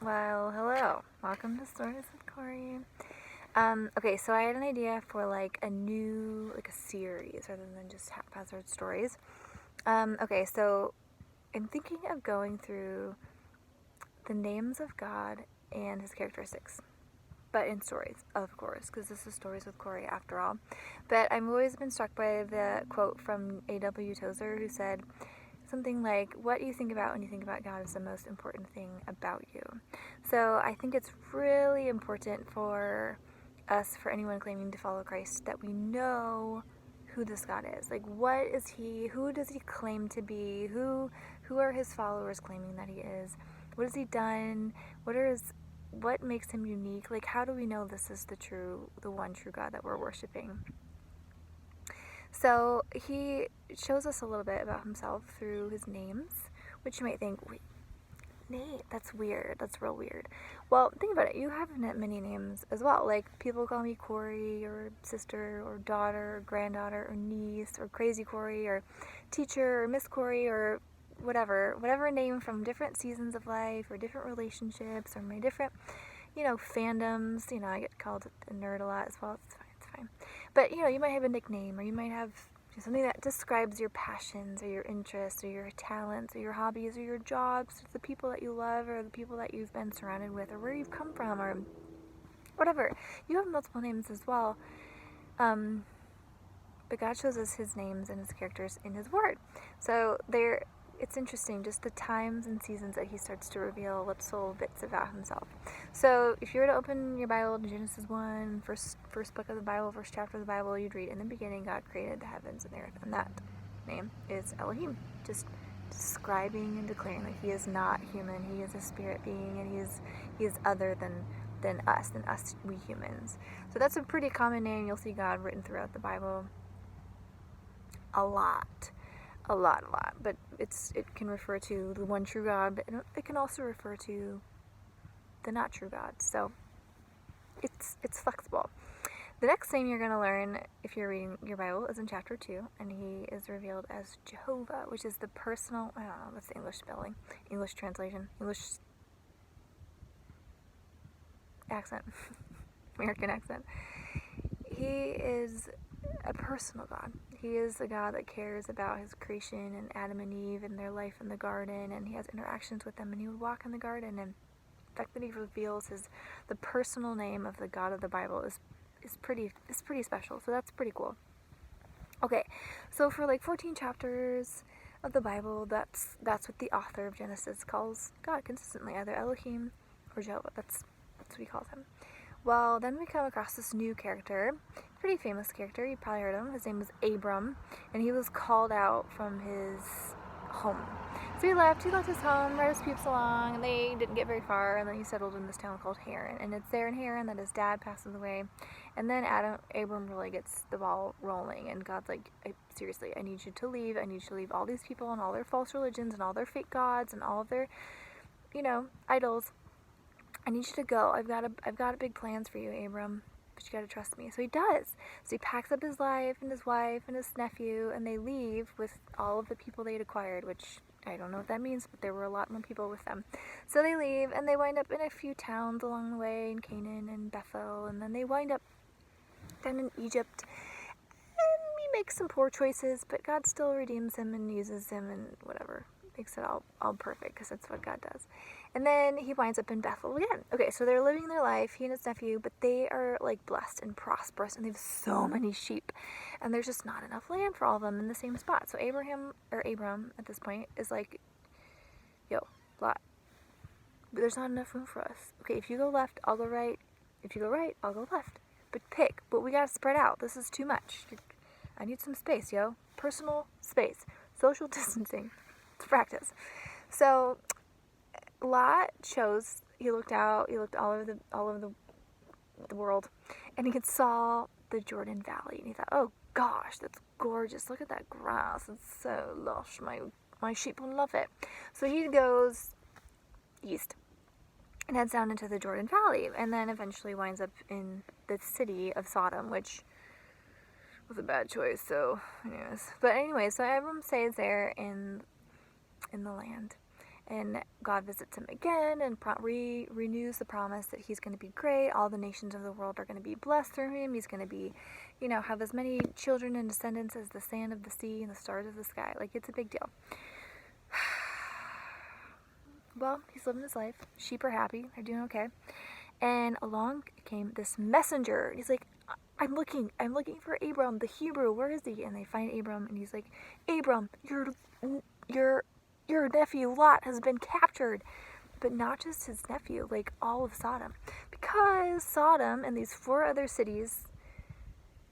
Well, hello. Welcome to Stories with Corrie. Okay, so I had an idea for like a series rather than just haphazard stories. Okay, so I'm thinking of going through the names of God and his characteristics, but in stories, of course, because this is Stories with Corrie after all. But I've always been struck by the quote from A.W. Tozer who said something like, what you think about when you think about God is the most important thing about you. So I think it's really important for us, for anyone claiming to follow Christ, that we know who this God is. Like, what is he? Who does he claim to be? Who are his followers claiming that he is? What has he done? What makes him unique? Like, how do we know this is the one true God that we're worshiping? So he shows us a little bit about himself through his names, which you might think, wait, name? That's weird. That's real weird. Well, think about it. You have many names as well. Like, people call me Corrie, or sister, or daughter, or granddaughter, or niece, or crazy Corrie, or teacher, or Miss Corrie, or whatever name from different seasons of life, or different relationships, or my different, fandoms. I get called a nerd a lot as well. It's fine. But, you might have a nickname, or you might have something that describes your passions, or your interests, or your talents, or your hobbies, or your jobs, or the people that you love, or the people that you've been surrounded with, or where you've come from, or whatever. You have multiple names as well. But God shows us his names and his characters in his word. So it's interesting, just the times and seasons that he starts to reveal little bits about himself. So if you were to open your Bible to Genesis 1, first book of the Bible, first chapter of the Bible, you'd read, in the beginning God created the heavens and the earth. And that name is Elohim, just describing and declaring that he is not human. He is a spirit being, and he is other than us, we humans. So that's a pretty common name. You'll see God written throughout the Bible a lot, but it can refer to the one true God, but it can also refer to the not true God. So it's flexible. The next name you're going to learn if you're reading your Bible is in chapter 2, and he is revealed as Jehovah, which is the personal, I don't know, what's the English spelling, English translation, English accent, American accent. He is a personal God. He is a God that cares about his creation and Adam and Eve and their life in the garden, and he has interactions with them, and he would walk in the garden, and the fact that he reveals the personal name of the God of the Bible is pretty special. So that's pretty cool. Okay, so for like 14 chapters of the Bible, that's what the author of Genesis calls God consistently, either Elohim or Jehovah. That's what he calls him. Well, then we come across this new character, pretty famous character. You probably heard him. His name was Abram, and he was called out from his home. So he left his home, brought his peeps along, and they didn't get very far, and then he settled in this town called Haran. And it's there in Haran that his dad passes away, and then Abram really gets the ball rolling, and God's like, seriously, I need you to leave. I need you to leave all these people and all their false religions and all their fake gods and all of their, idols. I need you to go. I've got big plans for you, Abram, but you got to trust me. So he does. So he packs up his life and his wife and his nephew, and they leave with all of the people they had acquired, which I don't know what that means, but there were a lot more people with them. So they leave, and they wind up in a few towns along the way, in Canaan and Bethel, and then they wind up down in Egypt. And he makes some poor choices, but God still redeems him and uses him and whatever. Makes it all perfect, because that's what God does. And then he winds up in Bethel again. Okay, so they're living their life, he and his nephew, but they are like blessed and prosperous, and they have so many sheep, and there's just not enough land for all of them in the same spot. So Abram at this point is like, yo, lot, but there's not enough room for us. Okay, if you go left, I'll go right. If you go right, I'll go left. But pick. But we gotta spread out. This is too much. I need some space, yo. Personal space. Social distancing. It's practice. So Lot he looked all over the world, and he saw the Jordan Valley, and he thought, oh gosh, that's gorgeous. Look at that grass. It's so lush. My sheep will love it. So he goes east and heads down into the Jordan Valley, and then eventually winds up in the city of Sodom, which was a bad choice. But anyway, so Abram stays there in the land. And God visits him again and renews the promise that he's going to be great. All the nations of the world are going to be blessed through him. He's going to be, have as many children and descendants as the sand of the sea and the stars of the sky. Like, it's a big deal. Well, he's living his life. Sheep are happy. They're doing okay. And along came this messenger. He's like, I'm looking for Abram, the Hebrew. Where is he? And they find Abram, and he's like, Abram, your nephew Lot has been captured. But not just his nephew, like all of Sodom. Because Sodom and these 4 other cities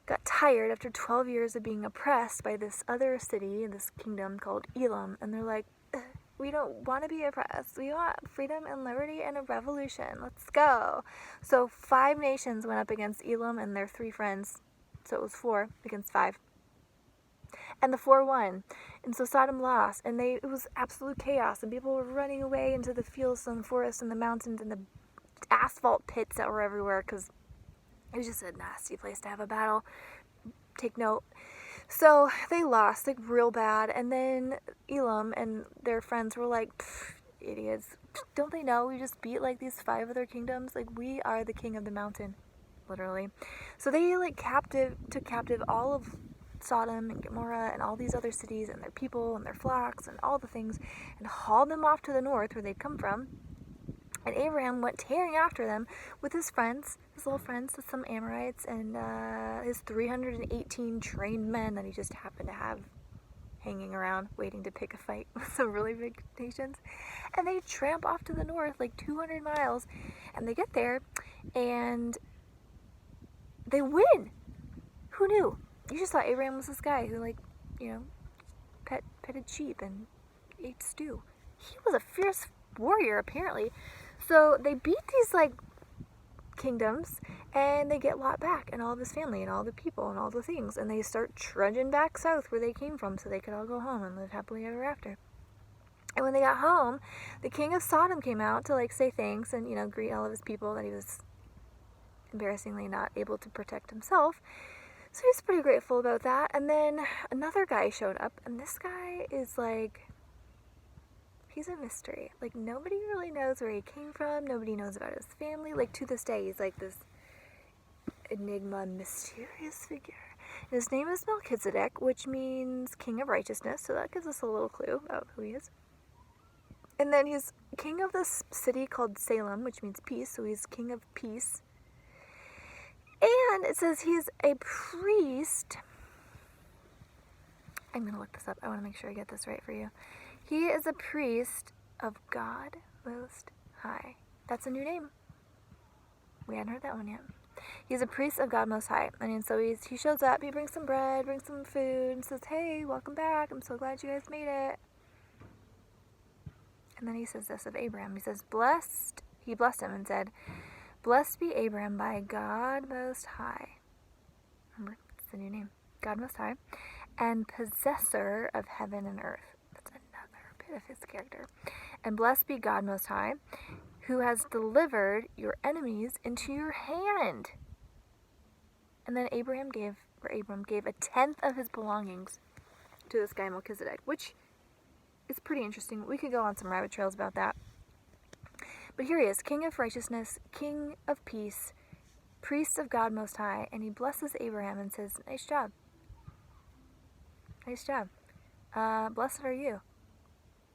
got tired after 12 years of being oppressed by this other city in this kingdom called Elam. And they're like, we don't want to be oppressed. We want freedom and liberty and a revolution. Let's go. So 5 nations went up against Elam and their 3 friends. So it was 4 against 5. And the 4 won. And so Sodom lost. And it was absolute chaos. And people were running away into the fields and the forests and the mountains and the asphalt pits that were everywhere. Because it was just a nasty place to have a battle. Take note. So they lost, like, real bad. And then Elam and their friends were like, idiots. Don't they know we just beat, like, these 5 other kingdoms? Like, we are the king of the mountain, literally. So they, like, took captive all of Sodom and Gomorrah and all these other cities and their people and their flocks and all the things, and hauled them off to the north where they'd come from. And Abraham went tearing after them with his friends, his little friends, some Amorites, and his 318 trained men that he just happened to have hanging around, waiting to pick a fight with some really big nations. And they tramp off to the north, like 200 miles, and they get there, and they win. Who knew? You just thought Abraham was this guy who, like, petted sheep and ate stew. He was a fierce warrior, apparently. So they beat these, like, kingdoms, and they get Lot back and all of his family and all the people and all the things, and they start trudging back south where they came from so they could all go home and live happily ever after. And when they got home, the king of Sodom came out to, like, say thanks and, greet all of his people that he was embarrassingly not able to protect himself. So he's pretty grateful about that. And then another guy showed up, and this guy is, like, he's a mystery. Like, nobody really knows where he came from. Nobody knows about his family. Like, to this day, he's like this enigma, mysterious figure. And his name is Melchizedek, which means king of righteousness. So that gives us a little clue about who he is. And then he's king of this city called Salem, which means peace. So he's king of peace. And it says he's a priest. I'm going to look this up. I want to make sure I get this right for you. He is a priest of God Most High. That's a new name. We hadn't heard that one yet. He's a priest of God Most High. And so he shows up, he brings some bread, brings some food, and says, hey, welcome back. I'm so glad you guys made it. And then he says this of Abraham. He says, he blessed him and said, blessed be Abraham by God Most High. Remember, it's the new name. God Most High. And possessor of heaven and earth. That's another bit of his character. And blessed be God Most High, who has delivered your enemies into your hand. And then Abram gave a tenth of his belongings to this guy Melchizedek, which is pretty interesting. We could go on some rabbit trails about that. But here he is, king of righteousness, king of peace, priest of God Most High, and he blesses Abraham and says, nice job. Nice job. Blessed are you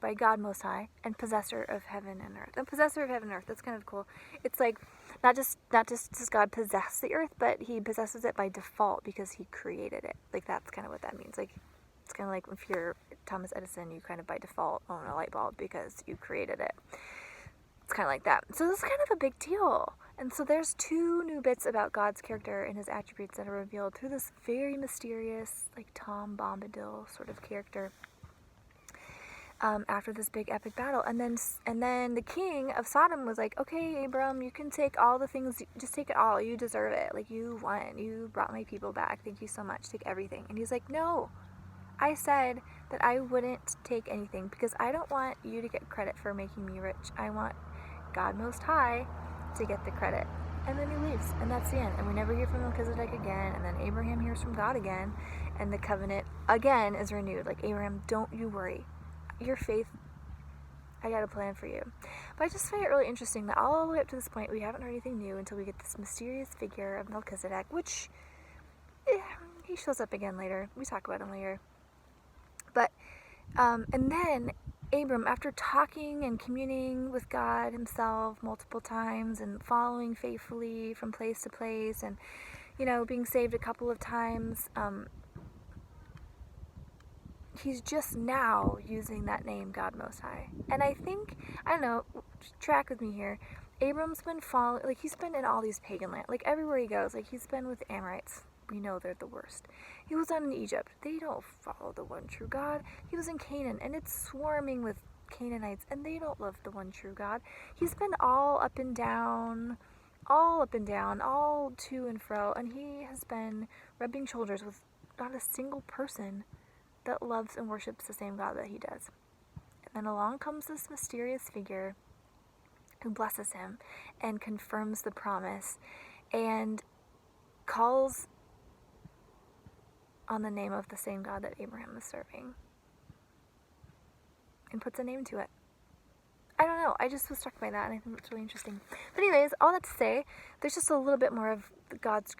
by God Most High and possessor of heaven and earth. And possessor of heaven and earth, that's kind of cool. It's like, not just does God possess the earth, but he possesses it by default because he created it. Like, that's kind of what that means. Like, it's kind of like if you're Thomas Edison, you kind of by default own a light bulb because you created it. It's kind of like that. So this is kind of a big deal. And so there's 2 new bits about God's character and his attributes that are revealed through this very mysterious, like, Tom Bombadil sort of character after this big epic battle. And then the king of Sodom was like, okay, Abram, you can take all the things. Just take it all. You deserve it. Like, you won. You brought my people back. Thank you so much. Take everything. And he's like, no. I said that I wouldn't take anything because I don't want you to get credit for making me rich. I want God Most High to get the credit. And then he leaves, and that's the end. And we never hear from Melchizedek again, and then Abraham hears from God again, and the covenant again is renewed. Like, Abraham, don't you worry. Your faith, I got a plan for you. But I just find it really interesting that all the way up to this point, we haven't heard anything new until we get this mysterious figure of Melchizedek, which he shows up again later. We talk about him later. But, and then Abram, after talking and communing with God himself multiple times and following faithfully from place to place and, being saved a couple of times, he's just now using that name, God Most High. And I think, I don't know, track with me here, Abram's been he's been in all these pagan lands, everywhere he goes, he's been with Amorites. We know they're the worst. He was down in Egypt. They don't follow the one true God. He was in Canaan, and it's swarming with Canaanites, and they don't love the one true God. He's been all up and down, all to and fro, and he has been rubbing shoulders with not a single person that loves and worships the same God that he does. And then along comes this mysterious figure who blesses him and confirms the promise and calls on the name of the same God that Abraham is serving and puts a name to it. I don't know, I just was struck by that, and I think it's really interesting. But anyways, all that to say, there's just a little bit more of God's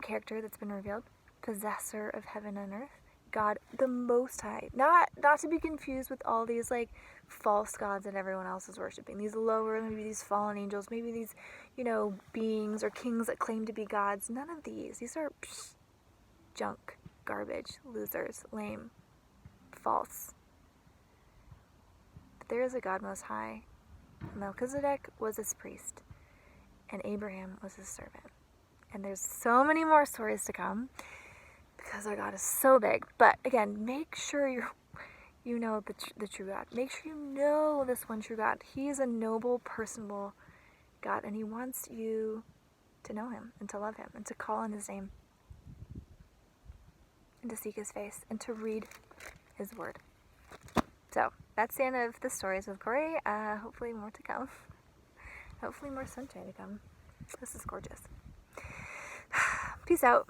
character that's been revealed. Possessor of heaven and earth, God the Most High. Not to be confused with all these false gods that everyone else is worshiping. These lower, maybe these fallen angels, maybe these, beings or kings that claim to be gods. None of these. These are junk, garbage, losers, lame, false. But there is a God Most High. Melchizedek was his priest, and Abraham was his servant. And there's so many more stories to come because our God is so big. But again, make sure you know the true God. Make sure you know this one true God. He is a noble, personable God, and he wants you to know him and to love him and to call on his name and to seek his face and to read his word. So that's the end of the stories with Corrie. Hopefully more to come. Hopefully more sunshine to come. This is gorgeous. Peace out.